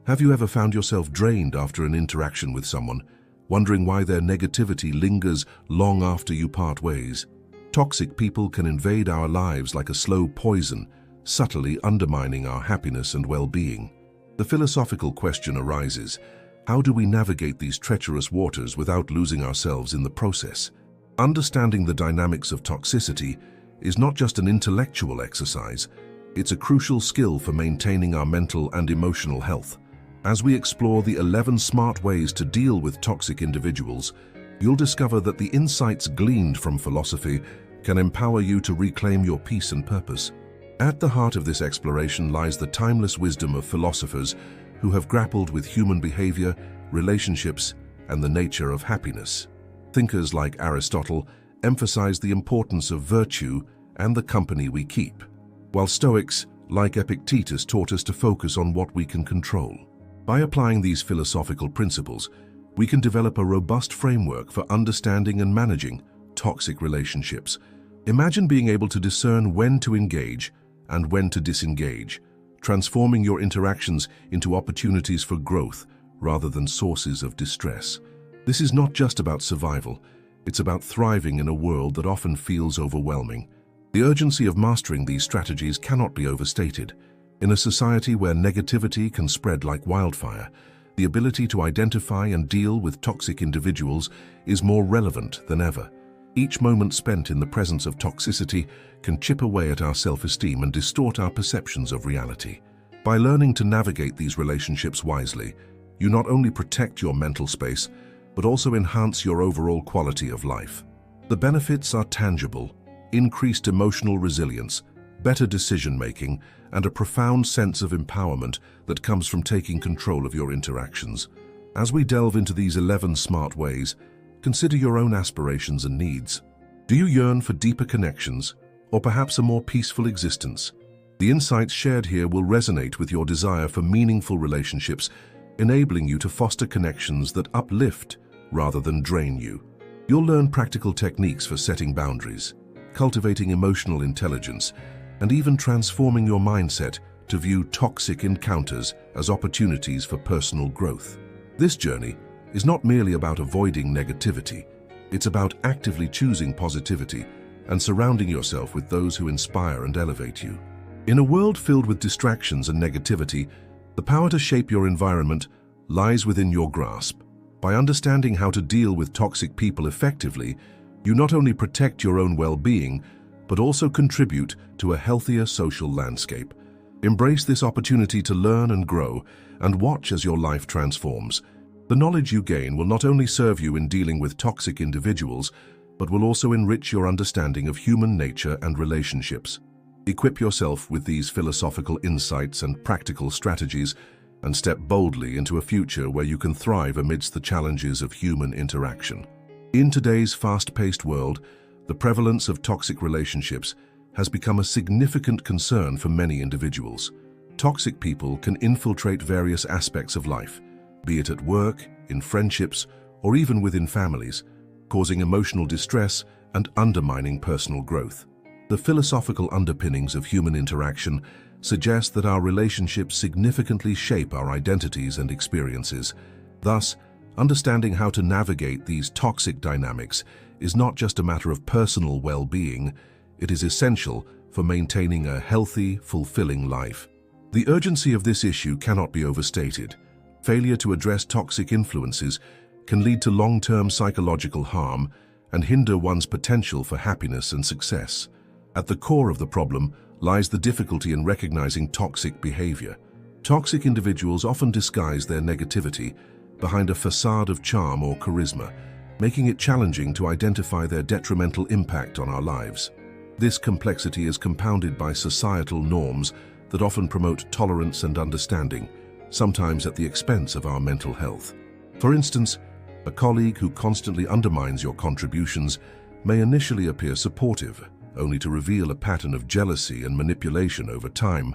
Have you ever found yourself drained after an interaction with someone, wondering why their negativity lingers long after you part ways? Toxic people can invade our lives like a slow poison, subtly undermining our happiness and well-being. The philosophical question arises: how do we navigate these treacherous waters without losing ourselves in the process? Understanding the dynamics of toxicity is not just an intellectual exercise, it's a crucial skill for maintaining our mental and emotional health. As we explore the 11 smart ways to deal with toxic individuals, you'll discover that the insights gleaned from philosophy can empower you to reclaim your peace and purpose. At the heart of this exploration lies the timeless wisdom of philosophers who have grappled with human behavior, relationships, and the nature of happiness. Thinkers like Aristotle emphasize the importance of virtue and the company we keep, while Stoics like Epictetus taught us to focus on what we can control. By applying these philosophical principles, we can develop a robust framework for understanding and managing toxic relationships. Imagine being able to discern when to engage and when to disengage, transforming your interactions into opportunities for growth rather than sources of distress. This is not just about survival, it's about thriving in a world that often feels overwhelming. The urgency of mastering these strategies cannot be overstated. In a society where negativity can spread like wildfire, the ability to identify and deal with toxic individuals is more relevant than ever. Each moment spent in the presence of toxicity can chip away at our self-esteem and distort our perceptions of reality. By learning to navigate these relationships wisely, you not only protect your mental space, but also enhance your overall quality of life. The benefits are tangible: increased emotional resilience, better decision-making, and a profound sense of empowerment that comes from taking control of your interactions. As we delve into these 11 smart ways, consider your own aspirations and needs. Do you yearn for deeper connections, or perhaps a more peaceful existence? The insights shared here will resonate with your desire for meaningful relationships, enabling you to foster connections that uplift rather than drain you. You'll learn practical techniques for setting boundaries, cultivating emotional intelligence, and even transforming your mindset to view toxic encounters as opportunities for personal growth. This journey is not merely about avoiding negativity, it's about actively choosing positivity and surrounding yourself with those who inspire and elevate you. In a world filled with distractions and negativity, the power to shape your environment lies within your grasp. By understanding how to deal with toxic people effectively, you not only protect your own well-being, but also contribute to a healthier social landscape. Embrace this opportunity to learn and grow, and watch as your life transforms. The knowledge you gain will not only serve you in dealing with toxic individuals, but will also enrich your understanding of human nature and relationships. Equip yourself with these philosophical insights and practical strategies, and step boldly into a future where you can thrive amidst the challenges of human interaction. In today's fast-paced world, the prevalence of toxic relationships has become a significant concern for many individuals. Toxic people can infiltrate various aspects of life, be it at work, in friendships, or even within families, causing emotional distress and undermining personal growth. The philosophical underpinnings of human interaction suggest that our relationships significantly shape our identities and experiences. Thus, understanding how to navigate these toxic dynamics is not just a matter of personal well-being, it is essential for maintaining a healthy, fulfilling life. The urgency of this issue cannot be overstated. Failure to address toxic influences can lead to long-term psychological harm and hinder one's potential for happiness and success. At the core of the problem lies the difficulty in recognizing toxic behavior. Toxic individuals often disguise their negativity behind a facade of charm or charisma, making it challenging to identify their detrimental impact on our lives. This complexity is compounded by societal norms that often promote tolerance and understanding, sometimes at the expense of our mental health. For instance, a colleague who constantly undermines your contributions may initially appear supportive, only to reveal a pattern of jealousy and manipulation over time.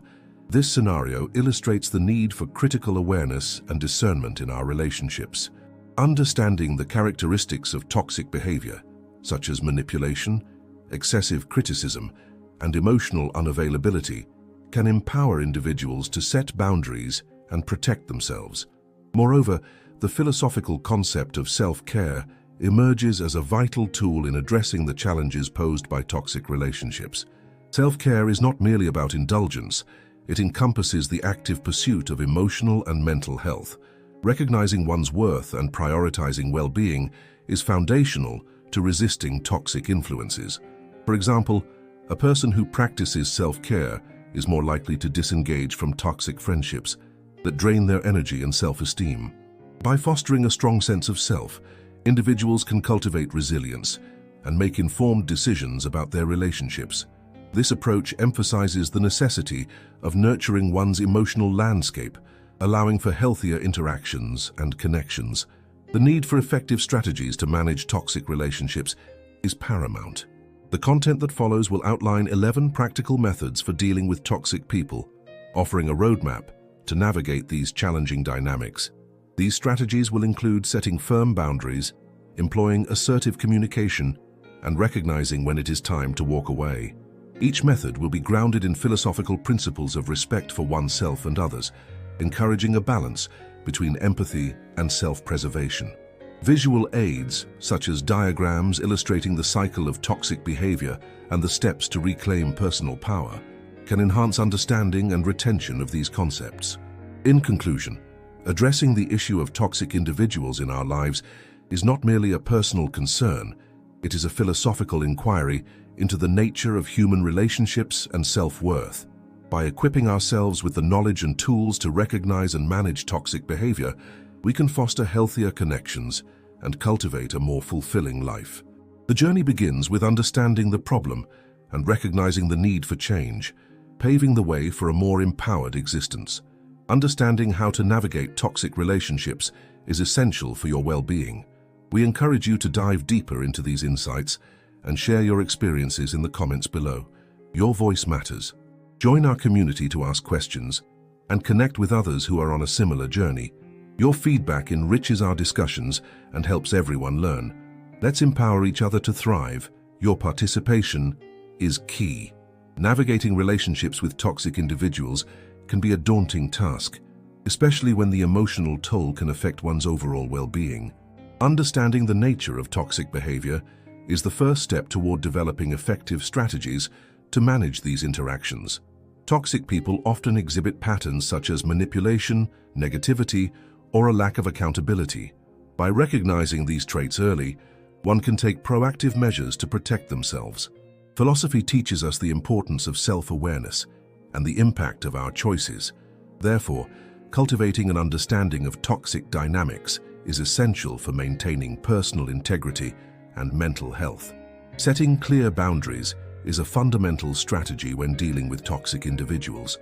This scenario illustrates the need for critical awareness and discernment in our relationships. Understanding the characteristics of toxic behavior, such as manipulation, excessive criticism, and emotional unavailability, can empower individuals to set boundaries and protect themselves. Moreover, the philosophical concept of self-care emerges as a vital tool in addressing the challenges posed by toxic relationships. Self-care is not merely about indulgence, it encompasses the active pursuit of emotional and mental health. Recognizing one's worth and prioritizing well-being is foundational to resisting toxic influences. For example, a person who practices self-care is more likely to disengage from toxic friendships that drain their energy and self-esteem. By fostering a strong sense of self, individuals can cultivate resilience and make informed decisions about their relationships. This approach emphasizes the necessity of nurturing one's emotional landscape, allowing for healthier interactions and connections. The need for effective strategies to manage toxic relationships is paramount. The content that follows will outline 11 practical methods for dealing with toxic people, offering a roadmap to navigate these challenging dynamics. These strategies will include setting firm boundaries, employing assertive communication, and recognizing when it is time to walk away. Each method will be grounded in philosophical principles of respect for oneself and others, encouraging a balance between empathy and self-preservation. Visual aids, such as diagrams illustrating the cycle of toxic behavior and the steps to reclaim personal power, can enhance understanding and retention of these concepts. In conclusion, addressing the issue of toxic individuals in our lives is not merely a personal concern, it is a philosophical inquiry into the nature of human relationships and self-worth. By equipping ourselves with the knowledge and tools to recognize and manage toxic behavior, we can foster healthier connections and cultivate a more fulfilling life. The journey begins with understanding the problem and recognizing the need for change, paving the way for a more empowered existence. Understanding how to navigate toxic relationships is essential for your well-being. We encourage you to dive deeper into these insights and share your experiences in the comments below. Your voice matters. Join our community to ask questions and connect with others who are on a similar journey. Your feedback enriches our discussions and helps everyone learn. Let's empower each other to thrive. Your participation is key. Navigating relationships with toxic individuals can be a daunting task, especially when the emotional toll can affect one's overall well-being. Understanding the nature of toxic behavior is the first step toward developing effective strategies to manage these interactions. Toxic people often exhibit patterns such as manipulation, negativity, or a lack of accountability. By recognizing these traits early, one can take proactive measures to protect themselves. Philosophy teaches us the importance of self-awareness and the impact of our choices. Therefore, cultivating an understanding of toxic dynamics is essential for maintaining personal integrity and mental health. Setting clear boundaries is a fundamental strategy when dealing with toxic individuals.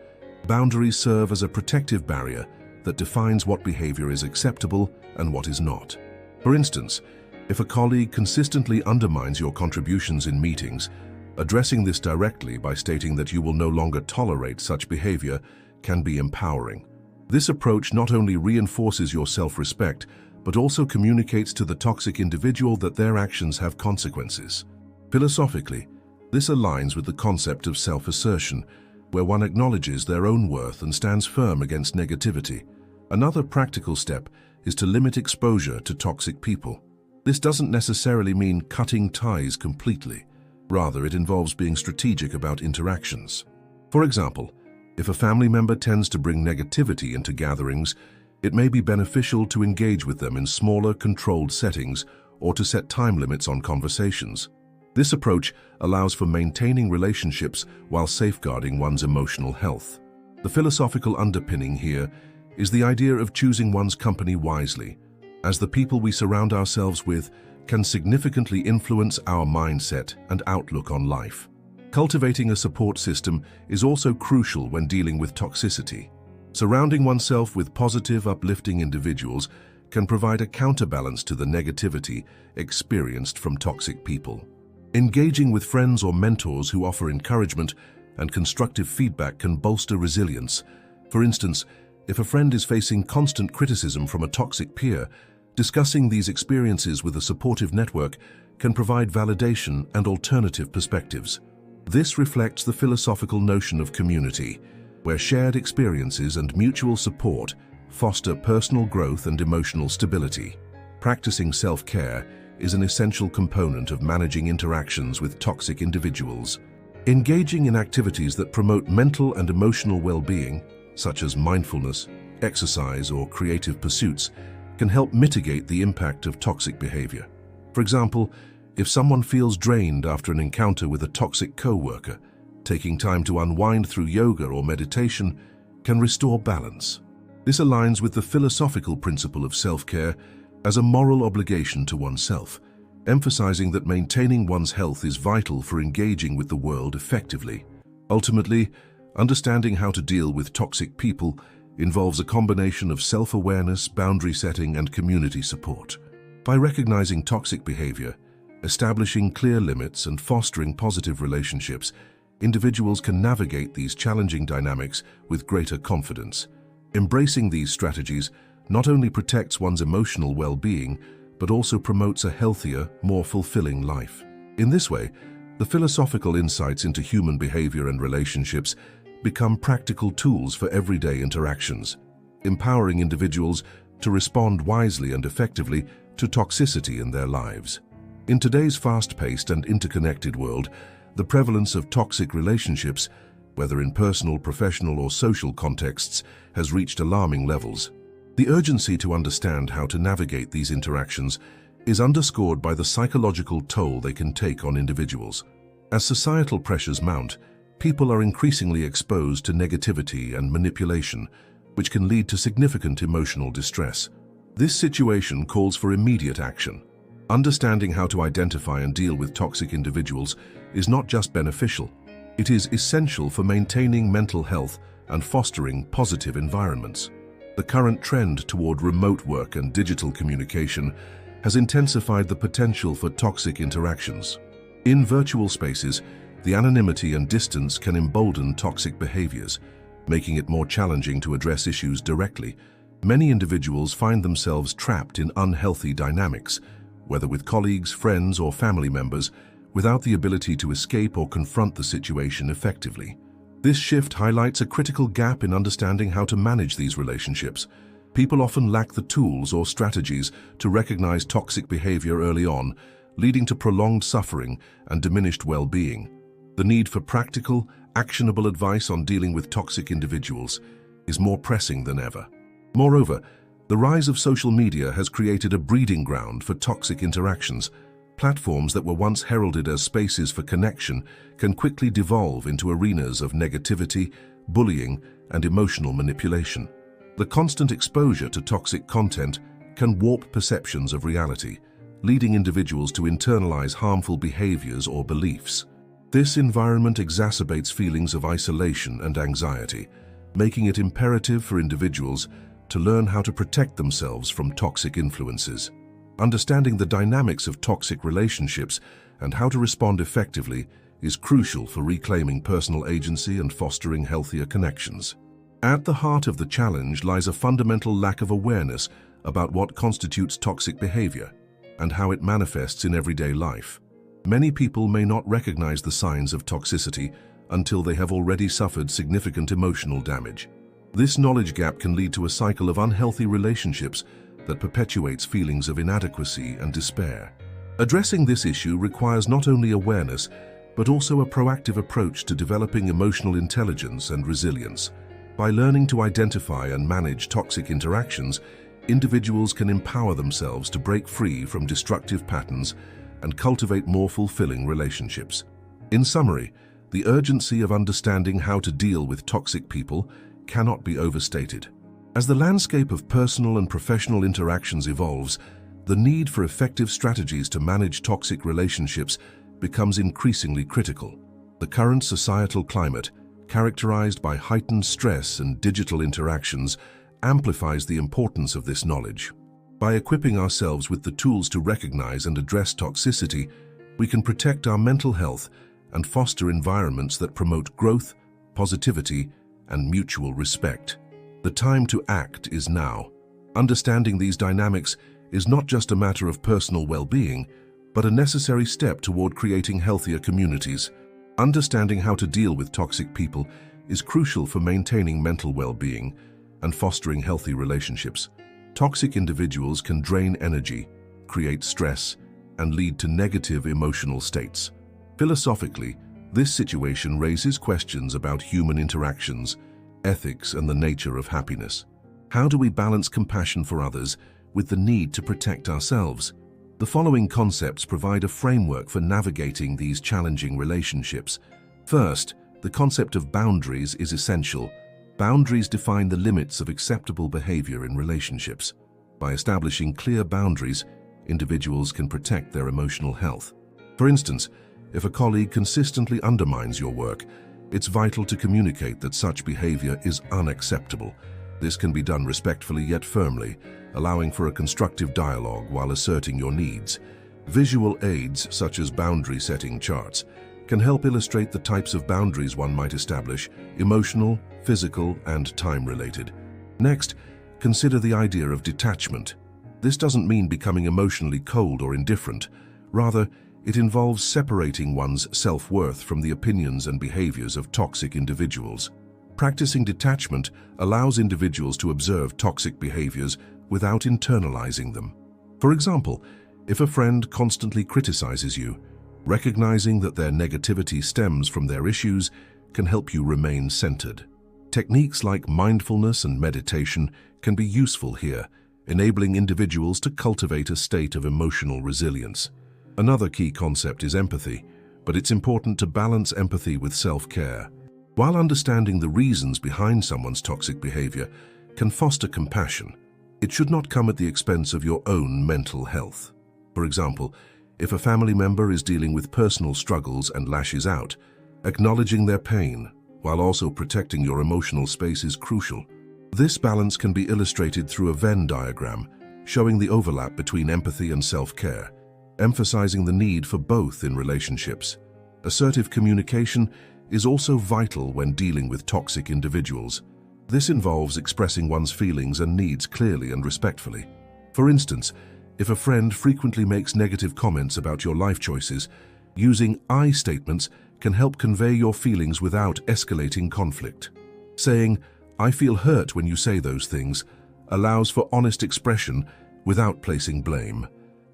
Boundaries serve as a protective barrier that defines what behavior is acceptable and what is not. For instance, if a colleague consistently undermines your contributions in meetings, addressing this directly by stating that you will no longer tolerate such behavior can be empowering. This approach not only reinforces your self-respect, but also communicates to the toxic individual that their actions have consequences. Philosophically, this aligns with the concept of self-assertion, where one acknowledges their own worth and stands firm against negativity. Another practical step is to limit exposure to toxic people. This doesn't necessarily mean cutting ties completely. Rather, it involves being strategic about interactions. For example, if a family member tends to bring negativity into gatherings, it may be beneficial to engage with them in smaller, controlled settings or to set time limits on conversations. This approach allows for maintaining relationships while safeguarding one's emotional health. The philosophical underpinning here is the idea of choosing one's company wisely, as the people we surround ourselves with can significantly influence our mindset and outlook on life. Cultivating a support system is also crucial when dealing with toxicity. Surrounding oneself with positive, uplifting individuals can provide a counterbalance to the negativity experienced from toxic people. Engaging with friends or mentors who offer encouragement and constructive feedback can bolster resilience. For instance, if a friend is facing constant criticism from a toxic peer, discussing these experiences with a supportive network can provide validation and alternative perspectives. This reflects the philosophical notion of community, where shared experiences and mutual support foster personal growth and emotional stability. Practicing self-care is an essential component of managing interactions with toxic individuals. Engaging in activities that promote mental and emotional well-being, such as mindfulness, exercise, or creative pursuits, can help mitigate the impact of toxic behavior. For example, if someone feels drained after an encounter with a toxic co-worker, taking time to unwind through yoga or meditation can restore balance. This aligns with the philosophical principle of self-care as a moral obligation to oneself, emphasizing that maintaining one's health is vital for engaging with the world effectively. Ultimately, understanding how to deal with toxic people involves a combination of self-awareness, boundary setting, and community support. By recognizing toxic behavior, establishing clear limits, and fostering positive relationships, individuals can navigate these challenging dynamics with greater confidence. Embracing these strategies not only protects one's emotional well-being, but also promotes a healthier, more fulfilling life. In this way, the philosophical insights into human behavior and relationships become practical tools for everyday interactions, empowering individuals to respond wisely and effectively to toxicity in their lives. In today's fast-paced and interconnected world, the prevalence of toxic relationships, whether in personal, professional, or social contexts, has reached alarming levels. The urgency to understand how to navigate these interactions is underscored by the psychological toll they can take on individuals. As societal pressures mount, people are increasingly exposed to negativity and manipulation, which can lead to significant emotional distress. This situation calls for immediate action. Understanding how to identify and deal with toxic individuals is not just beneficial, it is essential for maintaining mental health and fostering positive environments. The current trend toward remote work and digital communication has intensified the potential for toxic interactions. In virtual spaces, the anonymity and distance can embolden toxic behaviors, making it more challenging to address issues directly. Many individuals find themselves trapped in unhealthy dynamics, whether with colleagues, friends, or family members, without the ability to escape or confront the situation effectively. This shift highlights a critical gap in understanding how to manage these relationships. People often lack the tools or strategies to recognize toxic behavior early on, leading to prolonged suffering and diminished well-being. The need for practical, actionable advice on dealing with toxic individuals is more pressing than ever. Moreover, the rise of social media has created a breeding ground for toxic interactions. Platforms that were once heralded as spaces for connection can quickly devolve into arenas of negativity, bullying, and emotional manipulation. The constant exposure to toxic content can warp perceptions of reality, leading individuals to internalize harmful behaviors or beliefs. This environment exacerbates feelings of isolation and anxiety, making it imperative for individuals to learn how to protect themselves from toxic influences. Understanding the dynamics of toxic relationships and how to respond effectively is crucial for reclaiming personal agency and fostering healthier connections. At the heart of the challenge lies a fundamental lack of awareness about what constitutes toxic behavior and how it manifests in everyday life. Many people may not recognize the signs of toxicity until they have already suffered significant emotional damage. This knowledge gap can lead to a cycle of unhealthy relationships that perpetuates feelings of inadequacy and despair. Addressing this issue requires not only awareness, but also a proactive approach to developing emotional intelligence and resilience. By learning to identify and manage toxic interactions, individuals can empower themselves to break free from destructive patterns and cultivate more fulfilling relationships. In summary, the urgency of understanding how to deal with toxic people cannot be overstated. As the landscape of personal and professional interactions evolves, the need for effective strategies to manage toxic relationships becomes increasingly critical. The current societal climate, characterized by heightened stress and digital interactions, amplifies the importance of this knowledge. By equipping ourselves with the tools to recognize and address toxicity, we can protect our mental health and foster environments that promote growth, positivity, and mutual respect. The time to act is now. Understanding these dynamics is not just a matter of personal well-being, but a necessary step toward creating healthier communities. Understanding how to deal with toxic people is crucial for maintaining mental well-being and fostering healthy relationships. Toxic individuals can drain energy, create stress, and lead to negative emotional states. Philosophically, this situation raises questions about human interactions, ethics, and the nature of happiness. How do we balance compassion for others with the need to protect ourselves? The following concepts provide a framework for navigating these challenging relationships. First, the concept of boundaries is essential. Boundaries define the limits of acceptable behavior in relationships. By establishing clear boundaries, individuals can protect their emotional health. For instance, if a colleague consistently undermines your work, it's vital to communicate that such behavior is unacceptable. This can be done respectfully yet firmly, allowing for a constructive dialogue while asserting your needs. Visual aids, such as boundary-setting charts, can help illustrate the types of boundaries one might establish: emotional, physical, and time-related. Next, consider the idea of detachment. This doesn't mean becoming emotionally cold or indifferent. Rather, it involves separating one's self-worth from the opinions and behaviors of toxic individuals. Practicing detachment allows individuals to observe toxic behaviors without internalizing them. For example, if a friend constantly criticizes you, recognizing that their negativity stems from their issues can help you remain centered. Techniques like mindfulness and meditation can be useful here, enabling individuals to cultivate a state of emotional resilience. Another key concept is empathy, but it's important to balance empathy with self-care. While understanding the reasons behind someone's toxic behavior can foster compassion, it should not come at the expense of your own mental health. For example, if a family member is dealing with personal struggles and lashes out, acknowledging their pain while also protecting your emotional space is crucial. This balance can be illustrated through a Venn diagram, showing the overlap between empathy and self-care, emphasizing the need for both in relationships. Assertive communication is also vital when dealing with toxic individuals. This involves expressing one's feelings and needs clearly and respectfully. For instance, if a friend frequently makes negative comments about your life choices, using I statements can help convey your feelings without escalating conflict. Saying, "I feel hurt when you say those things," allows for honest expression without placing blame.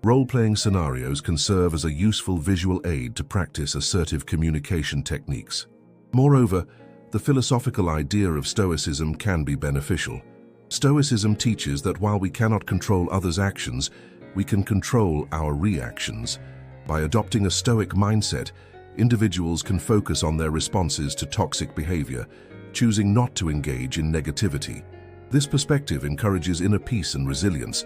Role-playing scenarios can serve as a useful visual aid to practice assertive communication techniques. Moreover, the philosophical idea of Stoicism can be beneficial. Stoicism teaches that while we cannot control others' actions, we can control our reactions. By adopting a Stoic mindset, individuals can focus on their responses to toxic behavior, choosing not to engage in negativity. This perspective encourages inner peace and resilience,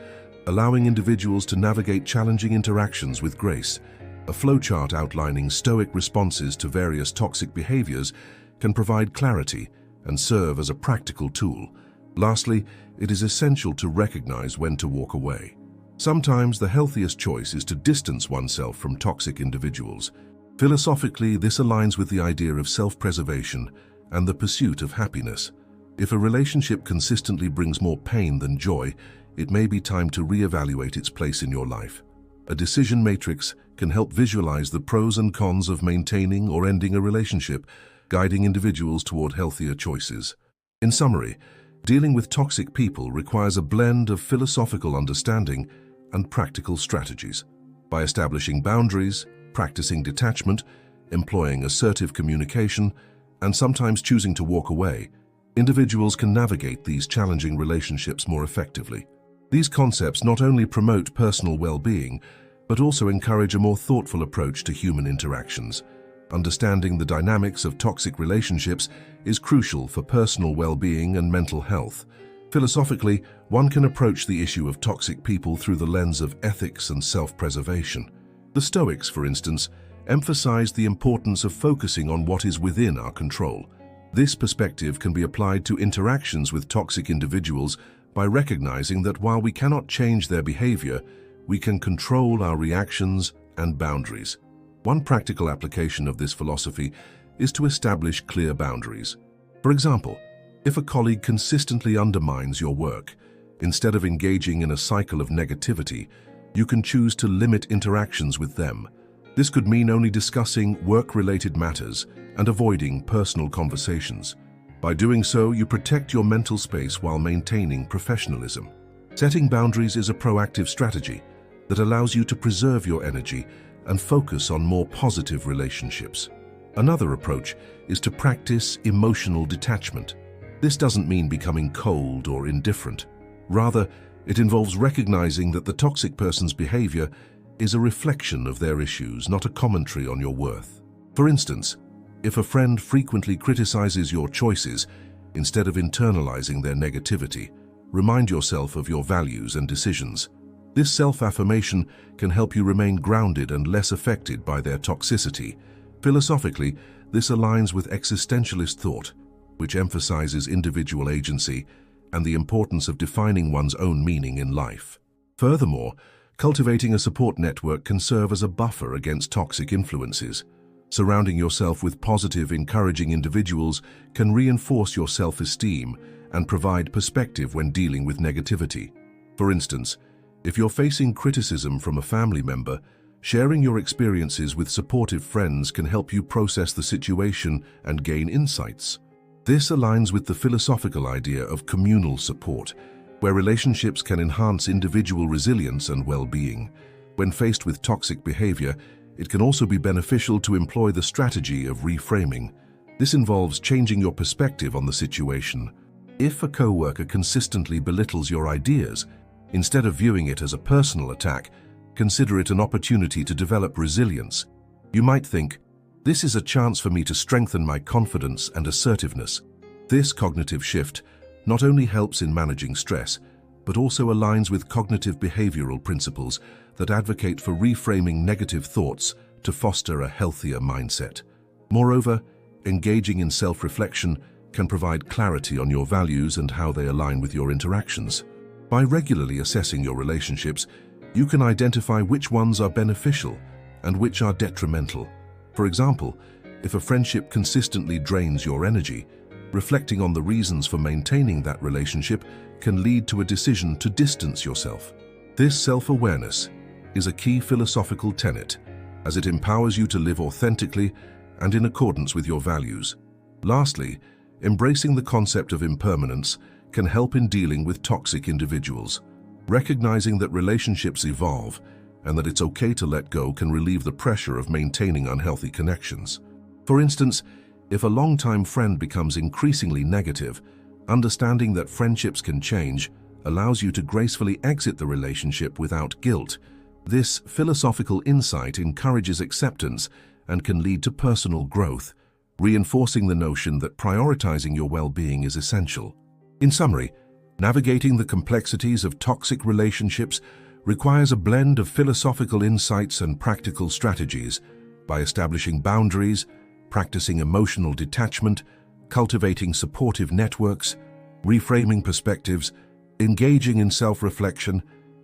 allowing individuals to navigate challenging interactions with grace. A flowchart outlining Stoic responses to various toxic behaviors can provide clarity and serve as a practical tool. Lastly, it is essential to recognize when to walk away. Sometimes the healthiest choice is to distance oneself from toxic individuals. Philosophically, this aligns with the idea of self-preservation and the pursuit of happiness. If a relationship consistently brings more pain than joy, it may be time to reevaluate its place in your life. A decision matrix can help visualize the pros and cons of maintaining or ending a relationship, guiding individuals toward healthier choices. In summary, dealing with toxic people requires a blend of philosophical understanding and practical strategies. By establishing boundaries, practicing detachment, employing assertive communication, and sometimes choosing to walk away, individuals can navigate these challenging relationships more effectively. These concepts not only promote personal well-being, but also encourage a more thoughtful approach to human interactions. Understanding the dynamics of toxic relationships is crucial for personal well-being and mental health. Philosophically, one can approach the issue of toxic people through the lens of ethics and self-preservation. The Stoics, for instance, emphasized the importance of focusing on what is within our control. This perspective can be applied to interactions with toxic individuals by recognizing that while we cannot change their behavior, we can control our reactions and boundaries. One practical application of this philosophy is to establish clear boundaries. For example, if a colleague consistently undermines your work, instead of engaging in a cycle of negativity, you can choose to limit interactions with them. This could mean only discussing work-related matters and avoiding personal conversations. By doing so, you protect your mental space while maintaining professionalism. Setting boundaries is a proactive strategy that allows you to preserve your energy and focus on more positive relationships. Another approach is to practice emotional detachment. This doesn't mean becoming cold or indifferent. Rather, it involves recognizing that the toxic person's behavior is a reflection of their issues, not a commentary on your worth. For instance, if a friend frequently criticizes your choices, instead of internalizing their negativity, remind yourself of your values and decisions. This self-affirmation can help you remain grounded and less affected by their toxicity. Philosophically, this aligns with existentialist thought, which emphasizes individual agency and the importance of defining one's own meaning in life. Furthermore, cultivating a support network can serve as a buffer against toxic influences. Surrounding yourself with positive, encouraging individuals can reinforce your self-esteem and provide perspective when dealing with negativity. For instance, if you're facing criticism from a family member, sharing your experiences with supportive friends can help you process the situation and gain insights. This aligns with the philosophical idea of communal support, where relationships can enhance individual resilience and well-being. When faced with toxic behavior, it can also be beneficial to employ the strategy of reframing. This involves changing your perspective on the situation. If a coworker consistently belittles your ideas, instead of viewing it as a personal attack, consider it an opportunity to develop resilience. You might think, this is a chance for me to strengthen my confidence and assertiveness. This cognitive shift not only helps in managing stress, but also aligns with cognitive behavioral principles that advocate for reframing negative thoughts to foster a healthier mindset. Moreover, engaging in self-reflection can provide clarity on your values and how they align with your interactions. By regularly assessing your relationships, you can identify which ones are beneficial and which are detrimental. For example, if a friendship consistently drains your energy, reflecting on the reasons for maintaining that relationship can lead to a decision to distance yourself. This self-awareness is a key philosophical tenet, as it empowers you to live authentically and in accordance with your values. Lastly, embracing the concept of impermanence can help in dealing with toxic individuals. Recognizing that relationships evolve and that it's okay to let go can relieve the pressure of maintaining unhealthy connections. For instance, if a longtime friend becomes increasingly negative, understanding that friendships can change allows you to gracefully exit the relationship without guilt. This philosophical insight encourages acceptance and can lead to personal growth, reinforcing the notion that prioritizing your well-being is essential. In summary, navigating the complexities of toxic relationships requires a blend of philosophical insights and practical strategies. By establishing boundaries, practicing emotional detachment, cultivating supportive networks, reframing perspectives, engaging in self-reflection,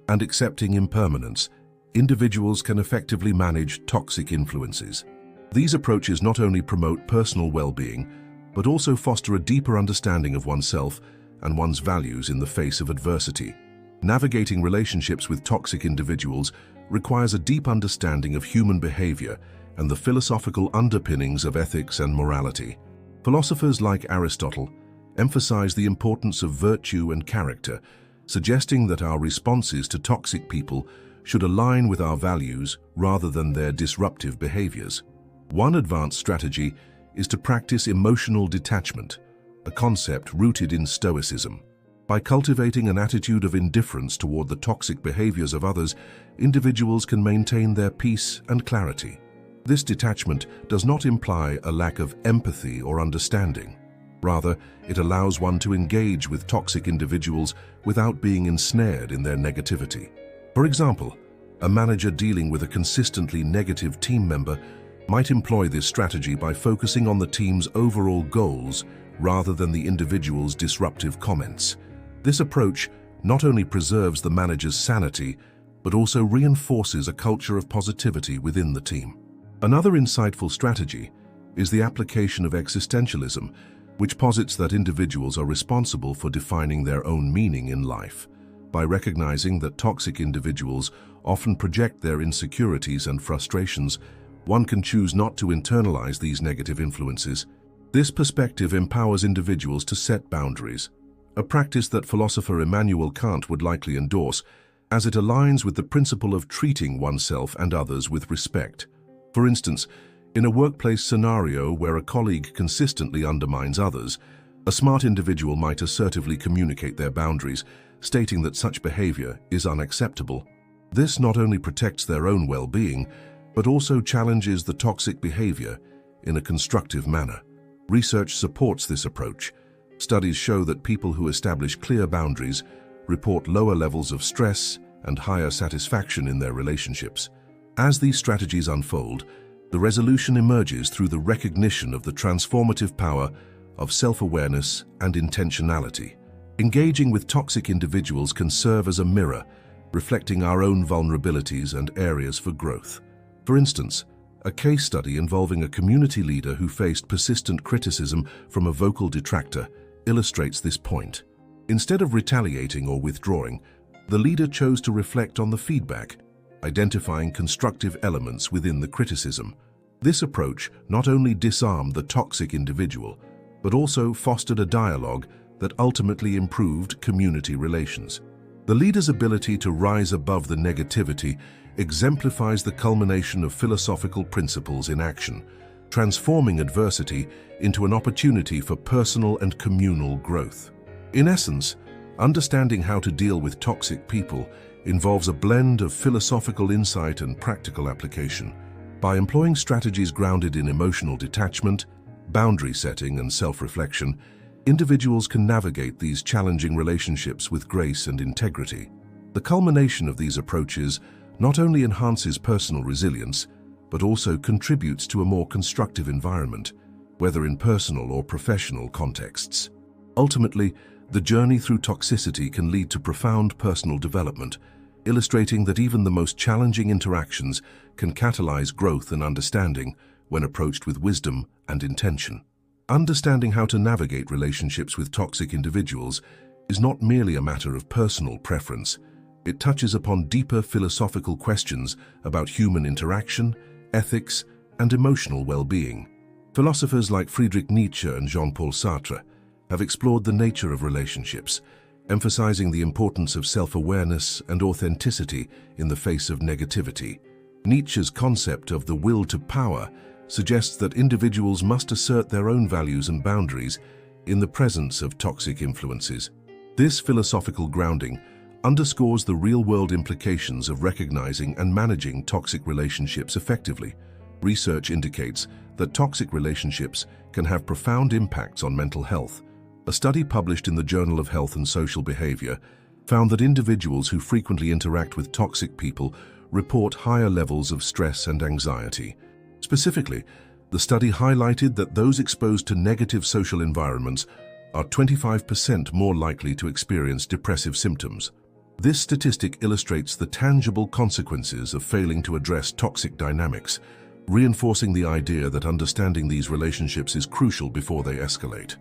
and accepting impermanence, individuals can effectively manage toxic influences. These approaches not only promote personal well-being, but also foster a deeper understanding of oneself and one's values in the face of adversity. Navigating relationships with toxic individuals requires a deep understanding of human behavior and the philosophical underpinnings of ethics and morality. Philosophers like Aristotle emphasize the importance of virtue and character, suggesting that our responses to toxic people should align with our values rather than their disruptive behaviors. One advanced strategy is to practice emotional detachment, a concept rooted in Stoicism. By cultivating an attitude of indifference toward the toxic behaviors of others, individuals can maintain their peace and clarity. This detachment does not imply a lack of empathy or understanding. Rather, it allows one to engage with toxic individuals without being ensnared in their negativity. For example, a manager dealing with a consistently negative team member might employ this strategy by focusing on the team's overall goals rather than the individual's disruptive comments. This approach not only preserves the manager's sanity, but also reinforces a culture of positivity within the team. Another insightful strategy is the application of existentialism, which posits that individuals are responsible for defining their own meaning in life. By recognizing that toxic individuals often project their insecurities and frustrations, one can choose not to internalize these negative influences. This perspective empowers individuals to set boundaries, a practice that philosopher Immanuel Kant would likely endorse, as it aligns with the principle of treating oneself and others with respect. For instance, in a workplace scenario where a colleague consistently undermines others, a smart individual might assertively communicate their boundaries, stating that such behavior is unacceptable. This not only protects their own well-being, but also challenges the toxic behavior in a constructive manner. Research supports this approach. Studies show that people who establish clear boundaries report lower levels of stress and higher satisfaction in their relationships. As these strategies unfold, the resolution emerges through the recognition of the transformative power of self-awareness and intentionality. Engaging with toxic individuals can serve as a mirror, reflecting our own vulnerabilities and areas for growth. For instance, a case study involving a community leader who faced persistent criticism from a vocal detractor illustrates this point. Instead of retaliating or withdrawing, the leader chose to reflect on the feedback, identifying constructive elements within the criticism. This approach not only disarmed the toxic individual, but also fostered a dialogue that ultimately improved community relations. The leader's ability to rise above the negativity exemplifies the culmination of philosophical principles in action, transforming adversity into an opportunity for personal and communal growth. In essence, understanding how to deal with toxic people involves a blend of philosophical insight and practical application. By employing strategies grounded in emotional detachment, boundary setting, and self-reflection, individuals can navigate these challenging relationships with grace and integrity. The culmination of these approaches not only enhances personal resilience, but also contributes to a more constructive environment, whether in personal or professional contexts. Ultimately, the journey through toxicity can lead to profound personal development, illustrating that even the most challenging interactions can catalyze growth and understanding when approached with wisdom and intention. Understanding how to navigate relationships with toxic individuals is not merely a matter of personal preference. It touches upon deeper philosophical questions about human interaction, ethics, and emotional well-being. Philosophers like Friedrich Nietzsche and Jean-Paul Sartre have explored the nature of relationships, emphasizing the importance of self-awareness and authenticity in the face of negativity. Nietzsche's concept of the will to power suggests that individuals must assert their own values and boundaries in the presence of toxic influences. This philosophical grounding underscores the real-world implications of recognizing and managing toxic relationships effectively. Research indicates that toxic relationships can have profound impacts on mental health. A study published in the Journal of Health and Social Behavior found that individuals who frequently interact with toxic people report higher levels of stress and anxiety. Specifically, the study highlighted that those exposed to negative social environments are 25% more likely to experience depressive symptoms. This statistic illustrates the tangible consequences of failing to address toxic dynamics, reinforcing the idea that understanding these relationships is crucial before they escalate.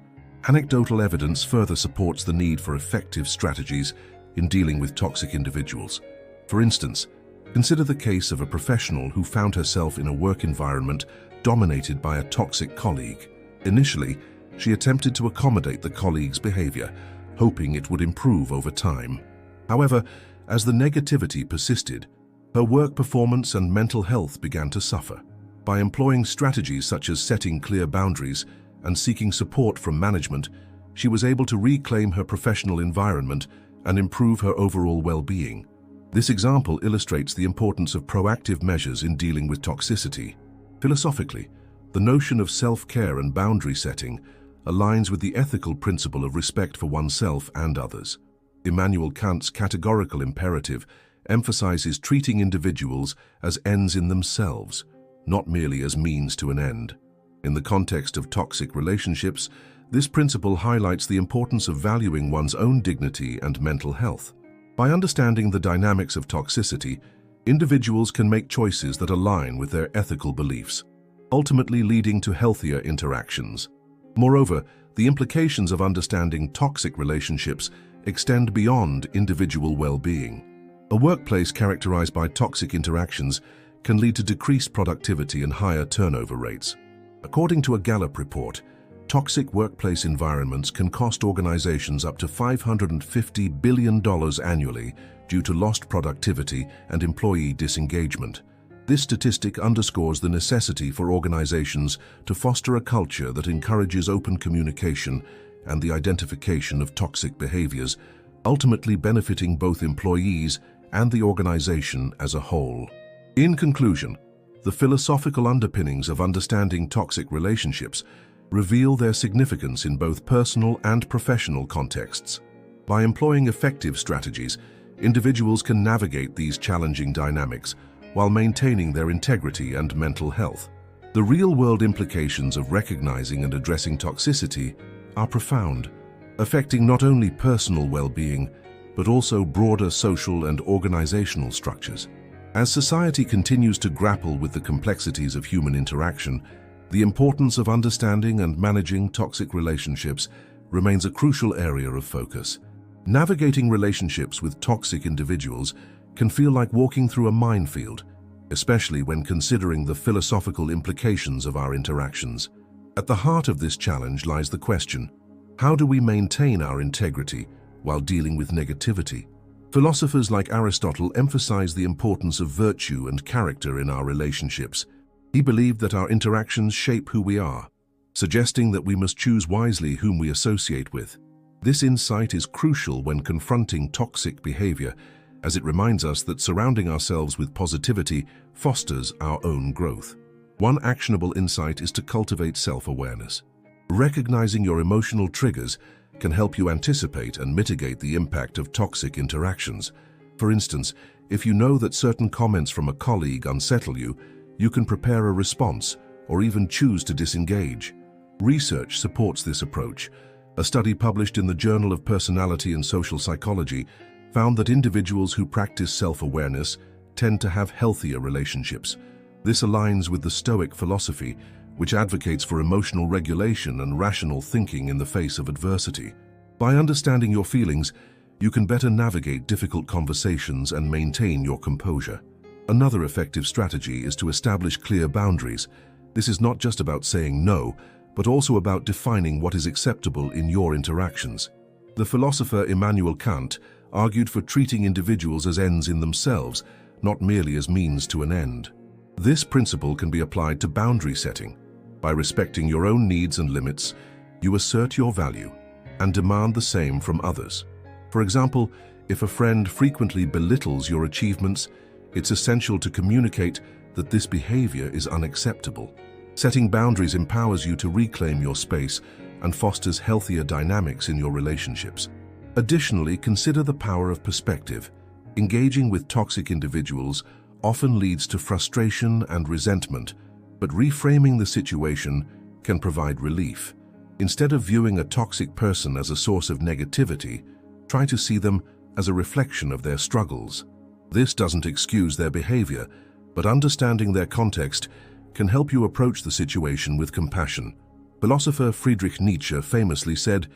Anecdotal evidence further supports the need for effective strategies in dealing with toxic individuals. For instance, consider the case of a professional who found herself in a work environment dominated by a toxic colleague. Initially, she attempted to accommodate the colleague's behavior, hoping it would improve over time. However, as the negativity persisted, her work performance and mental health began to suffer. By employing strategies such as setting clear boundaries and seeking support from management, she was able to reclaim her professional environment and improve her overall well-being. This example illustrates the importance of proactive measures in dealing with toxicity. Philosophically, the notion of self-care and boundary setting aligns with the ethical principle of respect for oneself and others. Immanuel Kant's categorical imperative emphasizes treating individuals as ends in themselves, not merely as means to an end. In the context of toxic relationships, this principle highlights the importance of valuing one's own dignity and mental health. By understanding the dynamics of toxicity, individuals can make choices that align with their ethical beliefs, ultimately leading to healthier interactions. Moreover, the implications of understanding toxic relationships extend beyond individual well-being. A workplace characterized by toxic interactions can lead to decreased productivity and higher turnover rates. According to a Gallup report, Toxic workplace environments can cost organizations up to $550 billion annually due to lost productivity and employee disengagement. This statistic underscores the necessity for organizations to foster a culture that encourages open communication and the identification of toxic behaviors, ultimately benefiting both employees and the organization as a whole. In conclusion, the philosophical underpinnings of understanding toxic relationships reveal their significance in both personal and professional contexts. By employing effective strategies, individuals can navigate these challenging dynamics while maintaining their integrity and mental health. The real-world implications of recognizing and addressing toxicity are profound, affecting not only personal well-being, but also broader social and organizational structures. As society continues to grapple with the complexities of human interaction, the importance of understanding and managing toxic relationships remains a crucial area of focus. Navigating relationships with toxic individuals can feel like walking through a minefield, especially when considering the philosophical implications of our interactions. At the heart of this challenge lies the question: how do we maintain our integrity while dealing with negativity? Philosophers like Aristotle emphasize the importance of virtue and character in our relationships. He believed that our interactions shape who we are, suggesting that we must choose wisely whom we associate with. This insight is crucial when confronting toxic behavior, as it reminds us that surrounding ourselves with positivity fosters our own growth. One actionable insight is to cultivate self-awareness. Recognizing your emotional triggers can help you anticipate and mitigate the impact of toxic interactions. For instance, if you know that certain comments from a colleague unsettle you, you can prepare a response or even choose to disengage. Research supports this approach. A study published in the Journal of Personality and Social Psychology found that individuals who practice self-awareness tend to have healthier relationships. This aligns with the Stoic philosophy, which advocates for emotional regulation and rational thinking in the face of adversity. By understanding your feelings, you can better navigate difficult conversations and maintain your composure. Another effective strategy is to establish clear boundaries. This is not just about saying no, but also about defining what is acceptable in your interactions. The philosopher Immanuel Kant argued for treating individuals as ends in themselves, not merely as means to an end. This principle can be applied to boundary setting. By respecting your own needs and limits, you assert your value and demand the same from others. For example, if a friend frequently belittles your achievements, it's essential to communicate that this behavior is unacceptable. Setting boundaries empowers you to reclaim your space and fosters healthier dynamics in your relationships. Additionally, consider the power of perspective. Engaging with toxic individuals often leads to frustration and resentment, but reframing the situation can provide relief. Instead of viewing a toxic person as a source of negativity, try to see them as a reflection of their struggles. This doesn't excuse their behavior, but understanding their context can help you approach the situation with compassion. Philosopher Friedrich Nietzsche famously said,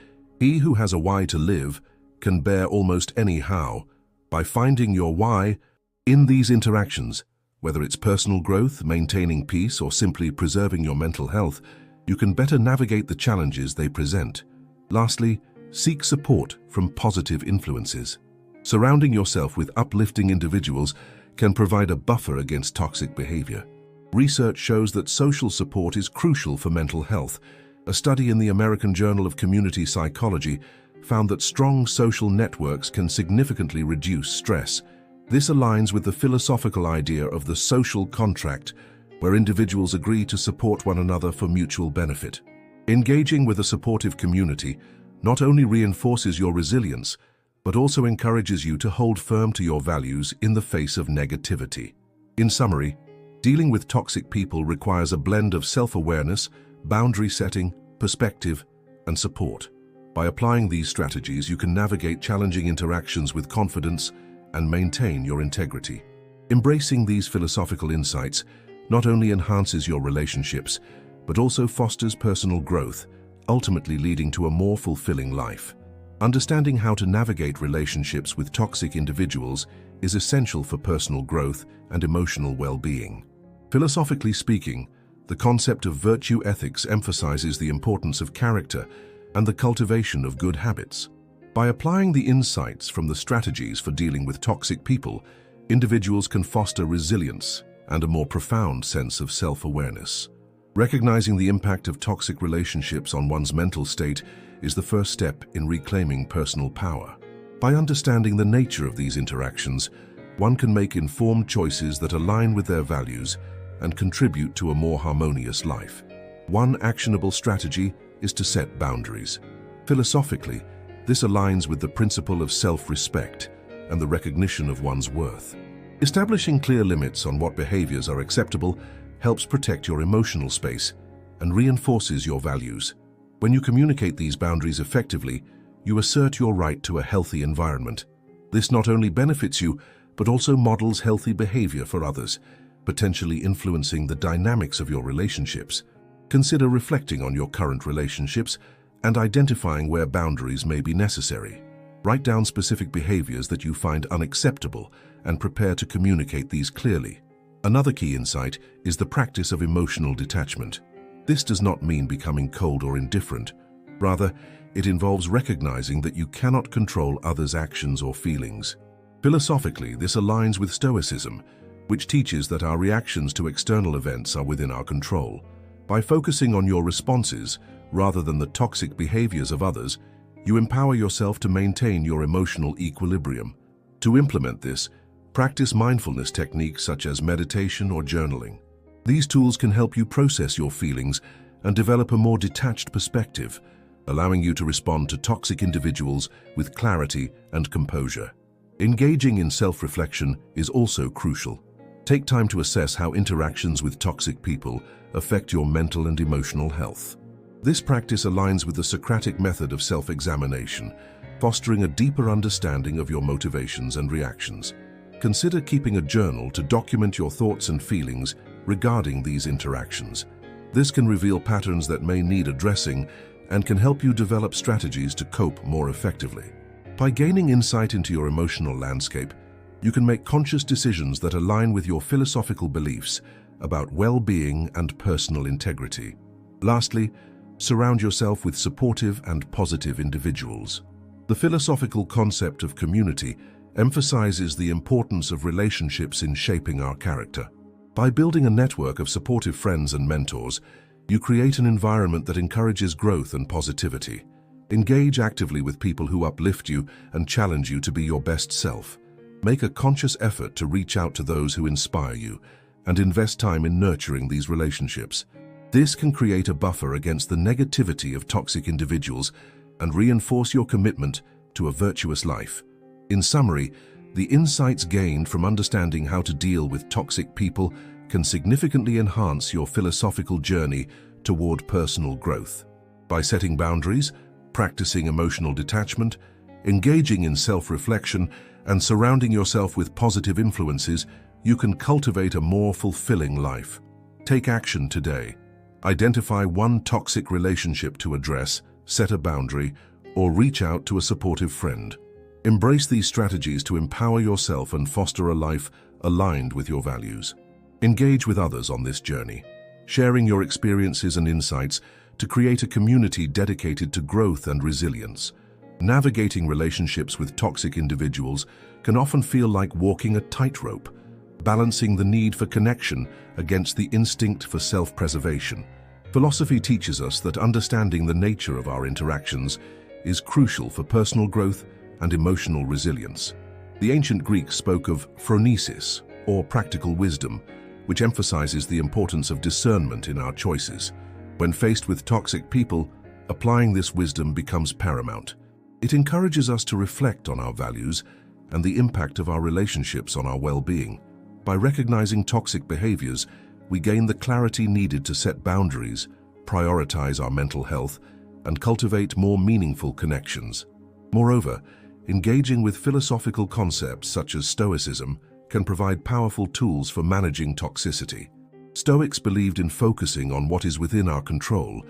"He who has a why to live can bear almost any how." By finding your why in these interactions, whether it's personal growth, maintaining peace, or simply preserving your mental health, you can better navigate the challenges they present. Lastly, seek support from positive influences. Surrounding yourself with uplifting individuals can provide a buffer against toxic behavior. Research shows that social support is crucial for mental health. A study in the American Journal of Community Psychology found that strong social networks can significantly reduce stress. This aligns with the philosophical idea of the social contract, where individuals agree to support one another for mutual benefit. Engaging with a supportive community not only reinforces your resilience, but also encourages you to hold firm to your values in the face of negativity. In summary, dealing with toxic people requires a blend of self-awareness, boundary setting, perspective, and support. By applying these strategies, you can navigate challenging interactions with confidence and maintain your integrity. Embracing these philosophical insights not only enhances your relationships, but also fosters personal growth, ultimately leading to a more fulfilling life. Understanding how to navigate relationships with toxic individuals is essential for personal growth and emotional well-being. Philosophically speaking, The concept of virtue ethics emphasizes the importance of character and the cultivation of good habits. By applying the insights from the strategies for dealing with toxic people, individuals can foster resilience and a more profound sense of self-awareness. Recognizing the impact of toxic relationships on one's mental state is the first step in reclaiming personal power. By understanding the nature of these interactions, one can make informed choices that align with their values and contribute to a more harmonious life. One actionable strategy is to set boundaries. Philosophically, this aligns with the principle of self-respect and the recognition of one's worth. Establishing clear limits on what behaviors are acceptable helps protect your emotional space and reinforces your values. When you communicate these boundaries effectively, you assert your right to a healthy environment. This not only benefits you, but also models healthy behavior for others, potentially influencing the dynamics of your relationships. Consider reflecting on your current relationships and identifying where boundaries may be necessary. Write down specific behaviors that you find unacceptable and prepare to communicate these clearly. Another key insight is the practice of emotional detachment. This does not mean becoming cold or indifferent. Rather, it involves recognizing that you cannot control others' actions or feelings. Philosophically, this aligns with Stoicism, which teaches that our reactions to external events are within our control. By focusing on your responses rather than the toxic behaviors of others, you empower yourself to maintain your emotional equilibrium. To implement this, practice mindfulness techniques such as meditation or journaling. These tools can help you process your feelings and develop a more detached perspective, allowing you to respond to toxic individuals with clarity and composure. Engaging in self-reflection is also crucial. Take time to assess how interactions with toxic people affect your mental and emotional health. This practice aligns with the Socratic method of self-examination, fostering a deeper understanding of your motivations and reactions. Consider keeping a journal to document your thoughts and feelings regarding these interactions. This can reveal patterns that may need addressing and can help you develop strategies to cope more effectively. By gaining insight into your emotional landscape, you can make conscious decisions that align with your philosophical beliefs about well-being and personal integrity. Lastly, surround yourself with supportive and positive individuals. The philosophical concept of community emphasizes the importance of relationships in shaping our character. By building a network of supportive friends and mentors, you create an environment that encourages growth and positivity. Engage actively with people who uplift you and challenge you to be your best self. Make a conscious effort to reach out to those who inspire you and invest time in nurturing these relationships. This can create a buffer against the negativity of toxic individuals and reinforce your commitment to a virtuous life. In summary, the insights gained from understanding how to deal with toxic people can significantly enhance your philosophical journey toward personal growth. By setting boundaries, practicing emotional detachment, engaging in self-reflection, and surrounding yourself with positive influences, you can cultivate a more fulfilling life. Take action today. Identify one toxic relationship to address, set a boundary, or reach out to a supportive friend. Embrace these strategies to empower yourself and foster a life aligned with your values. Engage with others on this journey, sharing your experiences and insights to create a community dedicated to growth and resilience. Navigating relationships with toxic individuals can often feel like walking a tightrope, balancing the need for connection against the instinct for self-preservation. Philosophy teaches us that understanding the nature of our interactions is crucial for personal growth and emotional resilience. The ancient Greeks spoke of phronesis, or practical wisdom, which emphasizes the importance of discernment in our choices. When faced with toxic people, applying this wisdom becomes paramount. It encourages us to reflect on our values and the impact of our relationships on our well-being. By recognizing toxic behaviors, we gain the clarity needed to set boundaries, prioritize our mental health, and cultivate more meaningful connections. Moreover, engaging with philosophical concepts such as Stoicism can provide powerful tools for managing toxicity. Stoics believed in focusing on what is within our control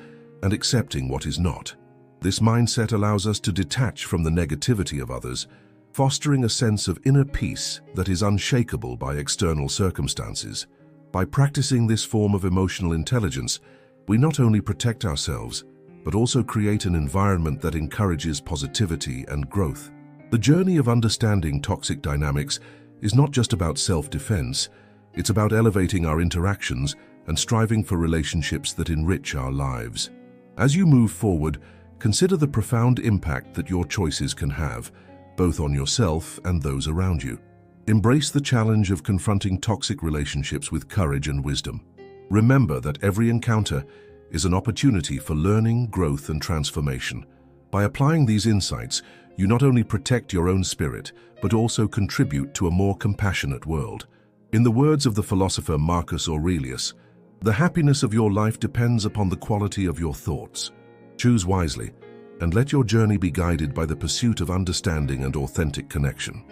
and accepting what is not. This mindset allows us to detach from the negativity of others, fostering a sense of inner peace that is unshakable by external circumstances. By practicing this form of emotional intelligence, we not only protect ourselves, but also create an environment that encourages positivity and growth. The journey of understanding toxic dynamics is not just about self-defense, it's about elevating our interactions and striving for relationships that enrich our lives. As you move forward, consider the profound impact that your choices can have, both on yourself and those around you. Embrace the challenge of confronting toxic relationships with courage and wisdom. Remember that every encounter is an opportunity for learning, growth, and transformation. By applying these insights, you not only protect your own spirit, but also contribute to a more compassionate world. In the words of the philosopher Marcus Aurelius, "The happiness of your life depends upon the quality of your thoughts." Choose wisely, and let your journey be guided by the pursuit of understanding and authentic connection.